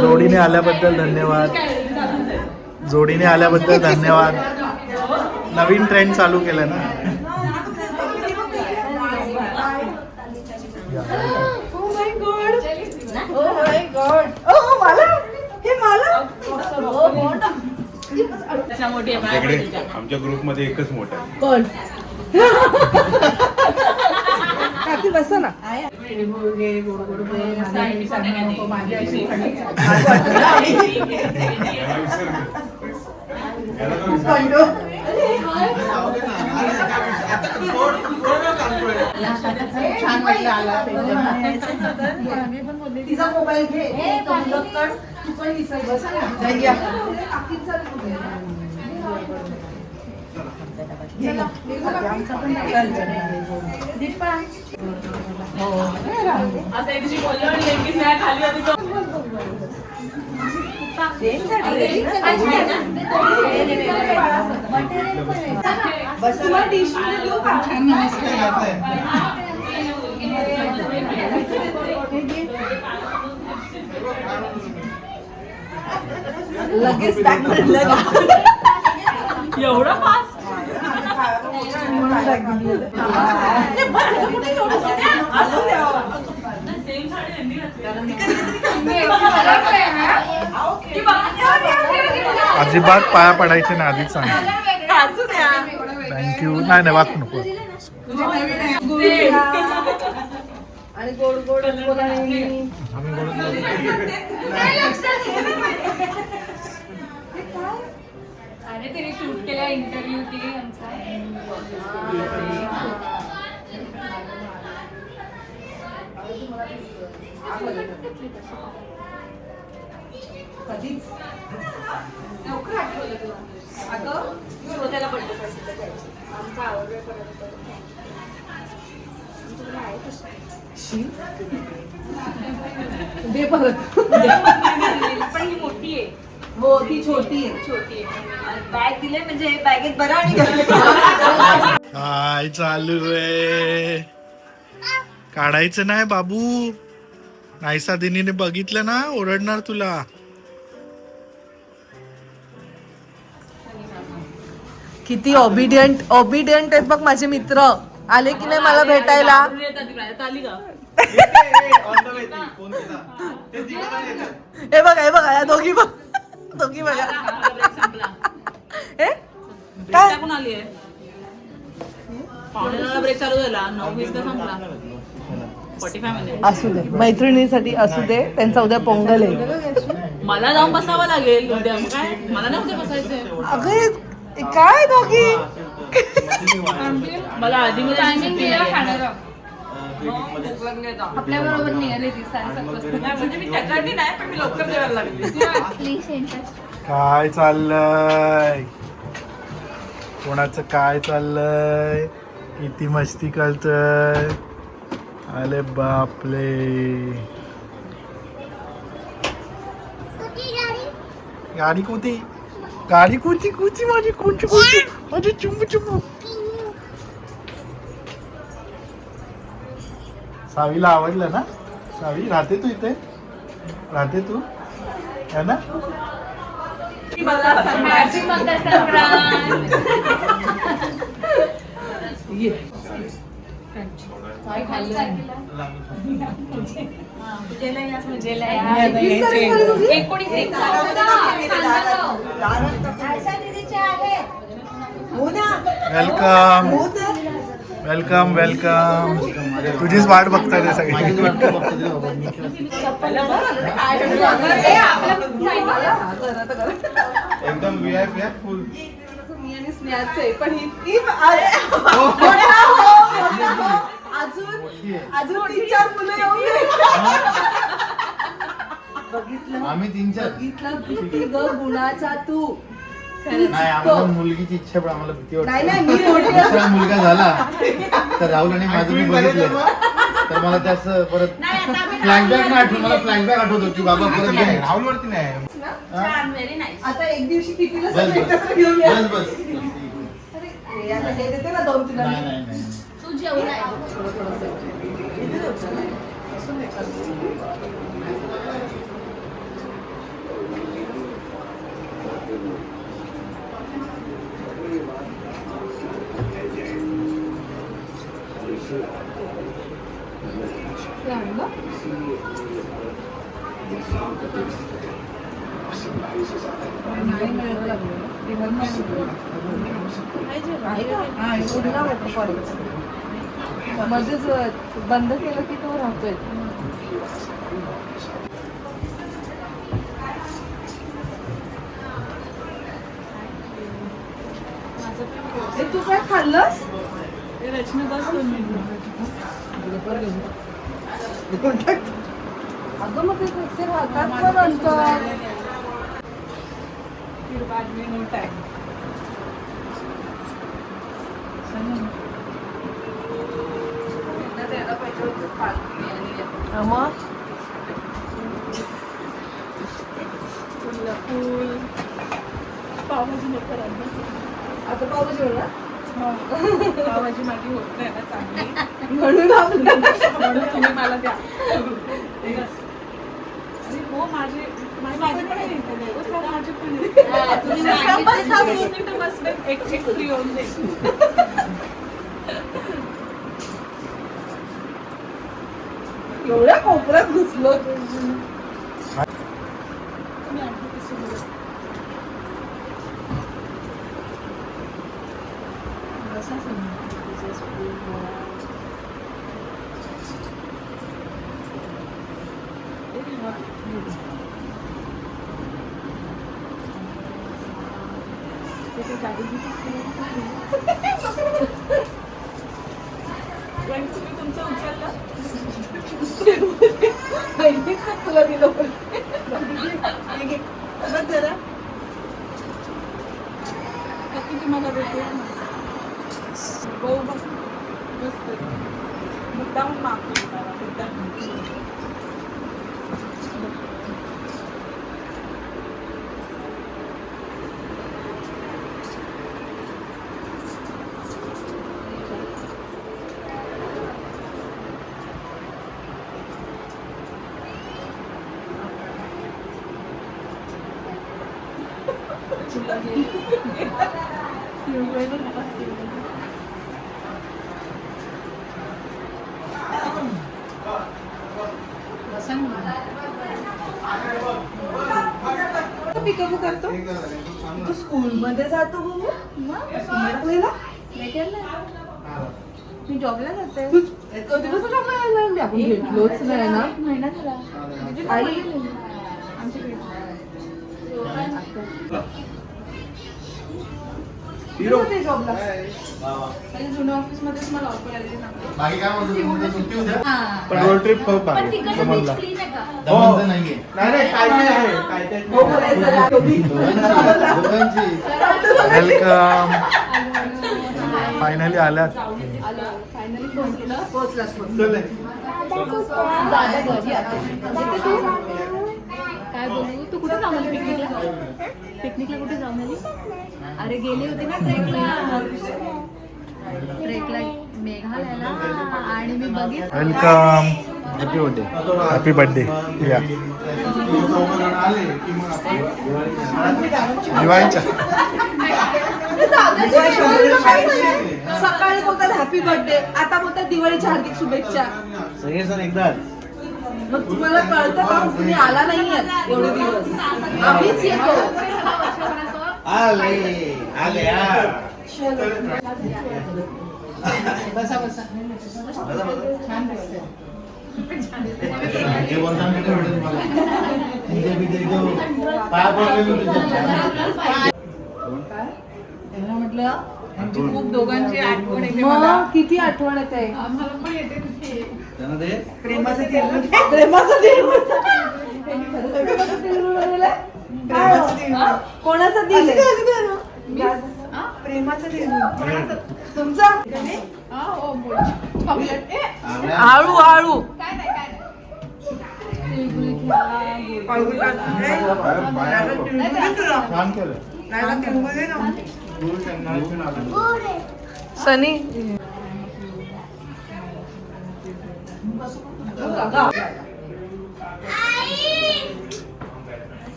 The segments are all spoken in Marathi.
जोडीने आल्याबद्दल धन्यवाद. जोडीने आल्याबद्दल धन्यवाद. नवीन ट्रेंड चालू केलं ना. आमच्या ग्रुप मध्ये एकच मोठा कोण काकी बस ना. छान वाटलं आला तिचा मोबाईल घे. लगेच एवढा फास्ट अजिबात पाया पडायचे ना आधीच सांग. थँक्यू. नाही वाच नको. आणि गोड गोड अरे तिने शूट केला इंटरव्ह्यू ती आमचा. कधीच लवकर आठवलं तुला. अगं श्रोत्याला बड्डे आमचा आवडल्यापर्यंत दे परत. पण ही मोठी आहे. हो ती छोटी आहे. बॅग दिले म्हणजे बॅगेत बरं आणि काय चालू आहे? काढायचं नाही बाबू. नाहीसा दिनीने बघितलं ना ओरडणार तुला. किती ऑबिडियंट आहेत बघ माझे मित्र. आले की नाही मला भेटायला. हे बघा या दोघी बघा. हे काय ब्रेक चालू झाला 9:20 संपला. 45 मिनिट असू दे मैत्रिणीसाठी असू दे. त्यांचा उद्या पोंगल आहे. मला जाऊन बसावं लागेल उद्या. मग काय मला नाही उद्या बसायचंय. अगं काय दोघी मला आधी आपल्या बरोबर निघाले ती 7:30 म्हणजे मी त्याच्यासाठी नाही पण मी लवकर जेवायला लागले. काय चाललंय? कोणाचं काय चाललंय? किती मस्ती करतय? अरे बापले. गाडी कुठे माझी माझी चुंबू. सावीला आवडलं ना? सावी राहते तू इथे? राहते तू है ना? वेलकम. तुझीच वाट बघताय ते सगळे. एकदम VIP फुल. मी आणि स्नेहाचं आहे पण अजून 3-4 मुलं येऊन बघितलं. आम्ही 3-4 बघितलं किती ग गुणाचा तू. नाही आम्हाला मुलगीची इच्छा पण आम्हाला भीती वाटते. नाही मी मोठी दुसरा मुलगा झाला तर राहुल आणि माझं मी बघितलं तर मला त्याच परत फ्लॅशबॅक नाही आठवत. मला फ्लॅशबॅक आठवतो की बाबा परत राहुल वरती नाही. आता एक दिवशी कितीला बस घेऊन या. बस अरे आता हे देते ना 2 तुला. नाही तू जेवलाय मध्येच बंद केलं की तो राहतोय. तू काय खाल्लंस? अगं मग ते राहतात पण नंतर. मग फुल पावभाजी नको आता पावभाजी होईल ना? पावभाजी माझी होत नाही ना चांगली म्हणून तुम्ही मला द्या. अरे हो माझी माझी पण आहे. माझी पण बसले एक फ्री होऊन दे. एवढ्या कोपऱ्यात घुसलो. तुम्ही तुमचं उचललं तुला दिलं बघ जरा किती मला देते भाऊ बघ मस्त मुद्दाहून मागतो पिकअप करतो तू स्कूल मध्ये जातो बाबू. मी जॉबला जाते. कधीपासून जॉबला लागली? आपण भेटलोच नाही ना. महिना झाला. आई आमच्याकडे कुठे जॉबला? जुन्या ऑफिस मध्येच मला ऑफर आलेली ना. बाकी काय म्हणतो तुम्ही? सुट्टी उद्या पण रोड ट्रिप करू पण तिकडचं बीच क्लीन आहे का? दमनचं नाहीये. नाही काय काय आहे काय हो बोलायचं ना. दोघांची वेलकम. फायनली आल्यात. फायनली पोहोचलं. पोहोचलास. दादा घरी आता. तिथे तू काय बोलू? तू कुठे जाऊन आली पिकनिकला? पिकनिकला कुठे जाऊन आली? अरे गेली होती ना ट्रेकला मेघालयाला. आणि मी बघितलं welcome. Happy birthday. Happy birthday. या आले की मग आपण दिवाळीच्या. सकाळी बोलतात हॅपी बर्थडे, आता बोलतात दिवाळीच्या हार्दिक शुभेच्छा. सगळे सण एकदाच. मग तुम्हाला कळतं का तुम्ही आला नाहीये एवढे दिवस? आम्हीच येतो. आले आले हे बोलताना कुठे भेटेल तुम्हाला? तुमच्या तिथे जो पाया पडले मी तुझ्या. त्यांना म्हटलं खूप दोघांची आठवण येते मला. मग किती आठवण येते. आम्हाला पण येते तुझी. त्यांना ते प्रेमाचं तीळ. प्रेमाचं तीळ. प्रेमाचं तीळ बनवलंय? काय? कोणाचं तीळ आहे? प्रेमाचं तीळ. तुमचा हो बोल. चॉकलेट ए आळू आळू. काय नाही काय नाही. छान केलं. सनी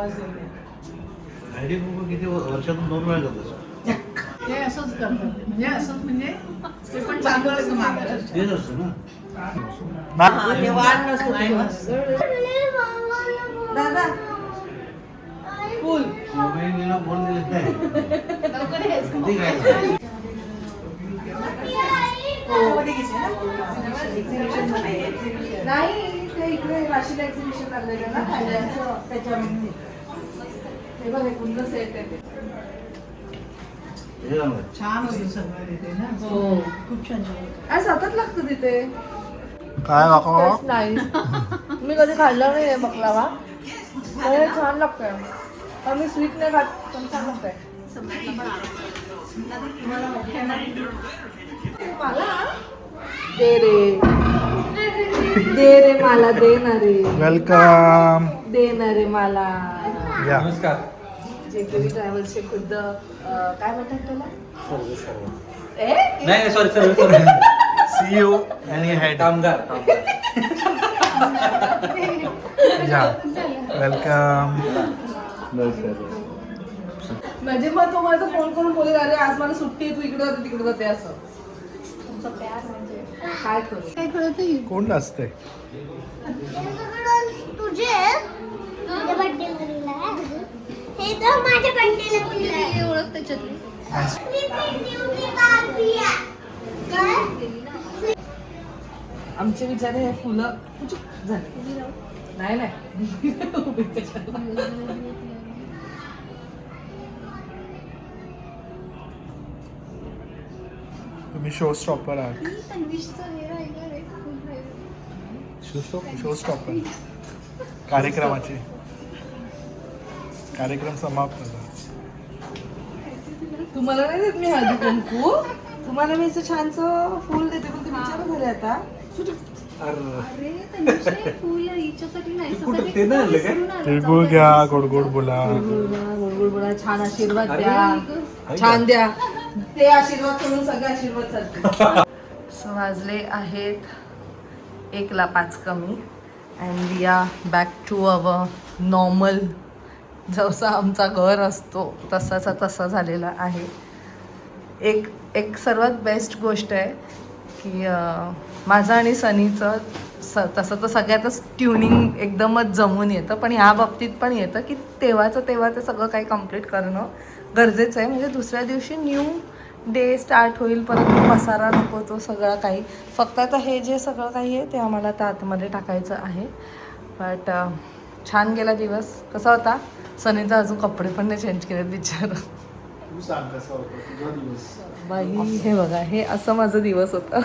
हळदी कुंकू किती वर्षातून 2 वेळा करत असतो. हे असंच करतात म्हणजे असंच म्हणजे ते पण चांगलं असतं महाराष्ट्रात. तेच असतं ना. दादा फुल मोबाईलला फोन दिले काय लवकर हेच किती काय नाही ते इकडे वाशीला एक्झिबिशन लागलेलं ना खाल्ल्याचं त्याच्यामध्ये हे बघ हे पूर्ण सेट आहे ते हे चांगलं. छान होतं सगळं तिथे ना हो खूप छान छान सतत लागतं तिथे काय काका नाही मी कधी खाल्लं नाही बकलावा पण हे छान लागतंय पण मी स्वीट नाही खात पण छान लागतंय दे रे मला दे ना रे वेलकम दे ना रे मला या जेकेबी ट्रॅव्हल्सचे खुद्द काय म्हणतात त्याला नाही सॉरी सॉरी सीईओ आणि हेड कामगार या वेलकम म्हणजे मग तो मला फोन करून बोलेल अरे आज मला सुट्टी आहे तू इकडे जाते तिकडे जाते असं काय करू काय कळत नाही. कोण असते हे तर माझ्या बंडेला दिलं हे ओळख त्याच्यातली. आमचे विचारे हे फुलं झाले नाही नाही तुम्ही शो स्टॉपर आहात मी तन्वीशचं हे राहिलं रे खूप राहिलं. शो स्टॉपर कार्यक्रमाचे कार्यक्रम समाप्त झाला तुम्हाला नाही देत मी हळदी कुंकू तुम्हाला मी असं छानसं फुल देते पण ते विचार झाले आता अरे तन्वीश हे फुल हिच्यासाठी नाही स्वतःसाठी विसरून आलं. तिळगुळ घ्या गोड गोड बोला गोड बोला छान आशीर्वाद द्या छान द्या ते आशीर्वाद सोडून सगळे आशीर्वाद चालते सो वाजले आहेत 1:05 कमी and we are back to our normal जसा आमचा घर असतो तसाचा तसा झालेला आहे एक सर्वात बेस्ट गोष्ट आहे की माझं आणि सनीचं तसं तर सगळ्यातच ट्युनिंग एकदमच जमून येतं पण ह्या बाबतीत पण येतं की तेव्हाचं तेव्हा ते सगळं काही कम्प्लीट करणं गरजेचं आहे म्हणजे दुसऱ्या दिवशी न्यू डे स्टार्ट होईल परत पसारा नको तो सगळं काही फक्त आता हे जे सगळं काही आहे ते आम्हाला आता आतमध्ये टाकायचं आहे बट छान गेला दिवस कसा होता सनीचा अजून कपडे पण नाही चेंज केलेत विचार तू सांग कसा होता तुझा दिवस बाई हे बघा हे असं माझा दिवस होता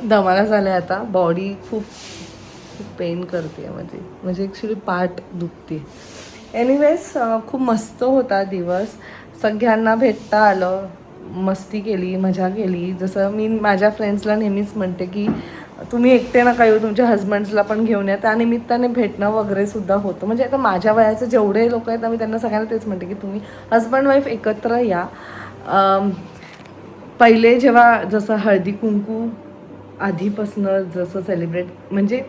दमाला झालंय आता बॉडी खूप पेन करते म्हणजे ॲक्च्युली पाठ दुखते एनिवेज खूप मस्त होता दिवस सगळ्यांना भेटता आलं मस्ती केली मजा केली जसं मी माझ्या फ्रेंड्सला नेहमीच म्हणते की तुम्ही एकटे नका येऊ तुमच्या हजबंड्सला पण घेऊन या त्या निमित्ताने भेटणं वगैरे सुद्धा होतं म्हणजे आता माझ्या वयाचे जेवढे लोक आहेत मी त्यांना सगळ्यांना तेच म्हणते की तुम्ही हजबंड वाईफ एकत्र या पहिले जेव्हा जसं हळदी कुंकू आधीपासनं जसं सेलिब्रेट म्हणजे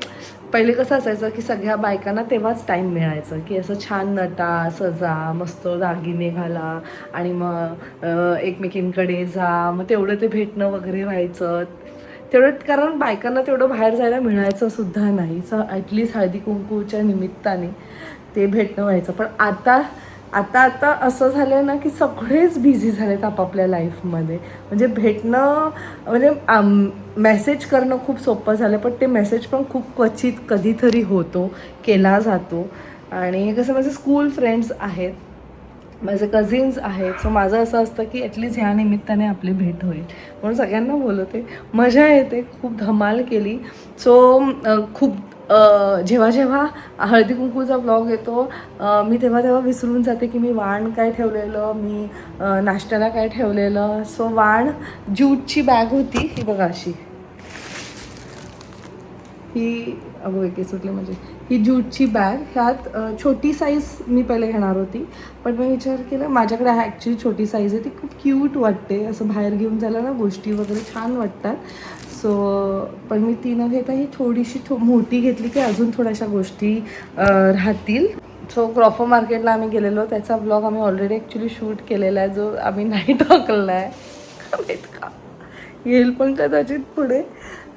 पहिले कसं असायचं की सगळ्या बायकांना तेव्हाच टाईम मिळायचं की असं छान नटा सजा मस्त दागिने घाला आणि मग एकमेकींकडे जा मग तेवढं ते भेटणं वगैरे व्हायचं तेवढं कारण बायकांना तेवढं बाहेर जायला मिळायचं सुद्धा नाही सो ॲटलिस्ट हळदी कुंकूच्या निमित्ताने ते भेटणं व्हायचं पण आता असं झालं आहे ना की सगळेच बिझी झालेत आपापल्या लाईफमध्ये म्हणजे भेटणं म्हणजे मेसेज करणं खूप सोपं झालं पण ते मेसेज पण खूप क्वचित कधीतरी होतो केला जातो आणि कसं माझे स्कूल फ्रेंड्स आहेत माझे कझिन्स आहेत सो माझं असं असतं की ॲटलिस्ट ह्या निमित्ताने आपली भेट होईल म्हणून सगळ्यांना बोलवते मजा येते खूप धमाल केली सो खूप जेव्हा हळदी कुंकूचा ब्लॉग येतो मी तेव्हा विसरून जाते की मी वाण काय ठेवलेलं मी नाश्त्याला काय ठेवलेलं सो वाण ज्यूटची बॅग होती ही बघा अशी ही अगो एके सुटले म्हणजे ही ज्यूटची बॅग ह्यात छोटी साईज मी पहिले घेणार होती पण मी विचार केला माझ्याकडे ॲक्च्युली छोटी साईज आहे ती खूप क्यूट वाटते असं बाहेर घेऊन जायला ना गोष्टी वगैरे छान वाटतात सो पण मी ती न घेता ही थोडीशी मोठी घेतली की अजून थोड्याशा गोष्टी राहतील. सो क्रॉफर मार्केटला आम्ही गेलेलो, त्याचा ब्लॉग आम्ही ऑलरेडी ॲक्च्युली शूट केलेला आहे, जो आम्ही नाही टाकलेला आहे. माहीत का येईल पण कदाचित पुढे.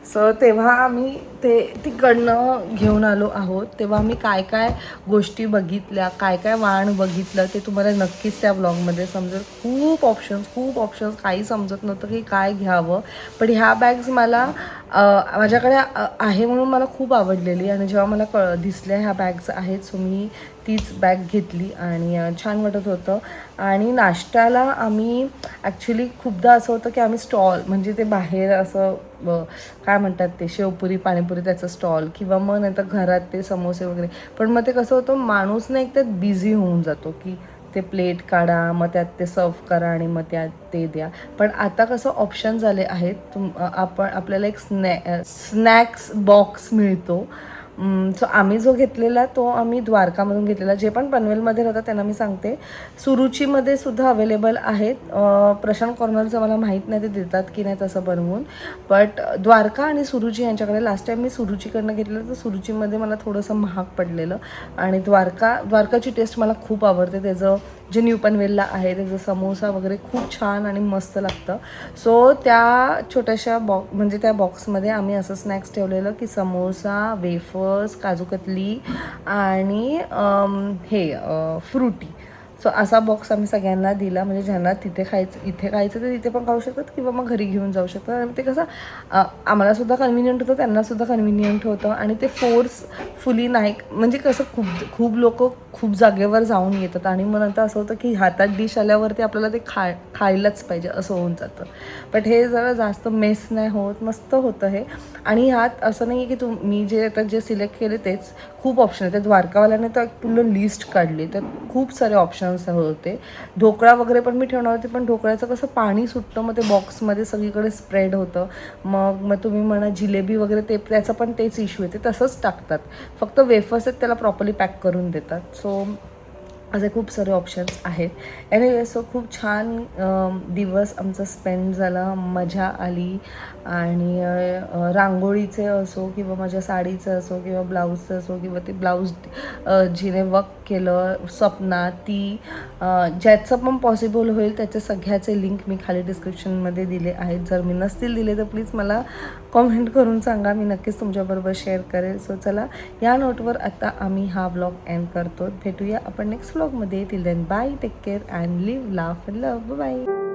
सो तेव्हा आम्ही ते तिकडनं घेऊन आलो आहोत. तेव्हा आम्ही काय काय गोष्टी बघितल्या, काय काय वाण बघितलं ते तुम्हाला नक्कीच त्या ब्लॉगमध्ये समजेल. खूप ऑप्शन्स, काही समजत नव्हतं की काय घ्यावं. पण ह्या बॅग्स मला माझ्याकडे आहे म्हणून मला खूप आवडलेली, आणि जेव्हा मला दिसल्या ह्या बॅग्स आहेत, सो मी तीच बॅग घेतली आणि छान वाटत होतं. आणि नाश्त्याला आम्ही ॲक्च्युली खूपदा असं होतं की आम्ही स्टॉल, म्हणजे ते बाहेर असं काय म्हणतात ते शेवपुरी पाणीपुरी त्याचं स्टॉल, किंवा मग नंतर घरात ते समोसे वगैरे. पण मग ते कसं होतं, माणूस ना एक त्यात बिझी होऊन जातो की ते प्लेट काढा, मग त्यात ते सर्व करा आणि मग त्यात ते द्या. पण आता कसं ऑप्शन झाले आहेत, आपल्याला एक स्नॅक्स बॉक्स मिळतो. सो आम्ही जो घेतलेला तो आम्ही द्वारकामधून घेतलेला. जे पण पनवेलमध्ये राहतात त्यांना मी सांगते, सुरुचीमध्ये सुद्धा अवेलेबल आहेत. प्रशांत कॉर्नरचं मला माहीत नाही ते देतात की नाही तसं बनवून, बट द्वारका आणि सुरुची यांच्याकडे. लास्ट टाईम मी सुरुचीकडनं घेतलेलं, तर सुरुचीमध्ये मला थोडंसं महाग पडलेलं. आणि द्वारकाची टेस्ट मला खूप आवडते. त्याचं जे न्यू पनवेलला आहे त्याचं समोसा वगैरे खूप छान आणि मस्त लागतं. सो त्या छोट्याशा म्हणजे त्या बॉक्समध्ये आम्ही असं स्नॅक्स ठेवलेलं की समोसा, वेफर्स, काजू कतली आणि हे फ्रुटी. सो असा बॉक्स आम्ही सगळ्यांना दिला, म्हणजे ज्यांना इथे खायचं तर तिथे पण खाऊ शकतात किंवा मग घरी घेऊन जाऊ शकतात. आणि ते कसं आम्हालासुद्धा कन्व्हिनियंट होतं, त्यांनासुद्धा कन्व्हिनियंट होतं. आणि ते फोर्सफुली नाही, म्हणजे कसं खूप लोक खूप जागेवर जाऊन येतात आणि मग नंतर असं होतं की हातात डिश आल्यावरती आपल्याला ते खायलाच पाहिजे असं होऊन जातं. बट हे जरा जास्त मेस नाही होत, मस्त होतं हे. आणि ह्यात असं नाही की मी जे सिलेक्ट केले तेच, खूप ऑप्शन आहेत. त्या द्वारकावाल्याने तर एक पूर्ण लिस्ट काढली, तर खूप सारे ऑप्शन्स होते. ढोकळा वगैरे पण मी ठेवणार होते, पण ढोकळ्याचं कसं पाणी सुटतं, मग ते बॉक्समध्ये सगळीकडे स्प्रेड होतं. मग तुम्ही म्हणा जिलेबी वगैरे त्याचं पण तेच इश्यू येते, तसंच टाकतात. फक्त वेफर्स आहेत त्याला प्रॉपरली पॅक करून देतात. सो असे खूप सारे ऑप्शन्स आहेत. एनिवे, सो खूप छान दिवस आमचा स्पेंड झाला, मजा आली. आणि रांगोळीचे असो किंवा माझ्या साडीचं असो किंवा ब्लाऊजचं असो, किंवा ते ब्लाऊज जिने वर्क केलं स्वप्ना, ती ज्याचं पण पॉसिबल होईल त्याच्या सगळ्याचे लिंक मी खाली डिस्क्रिप्शनमध्ये दिले आहेत. जर मी नसतील दिले तर प्लीज मला कॉमेंट करून सांगा, मी नक्कीच तुमच्याबरोबर शेअर करेल. सो चला, या नोटवर आता आम्ही हा व्लॉग एंड करतो. भेटूया आपण नेक्स्ट व्लॉगमध्ये. Till then bye, take care and live, laugh and love. Bye.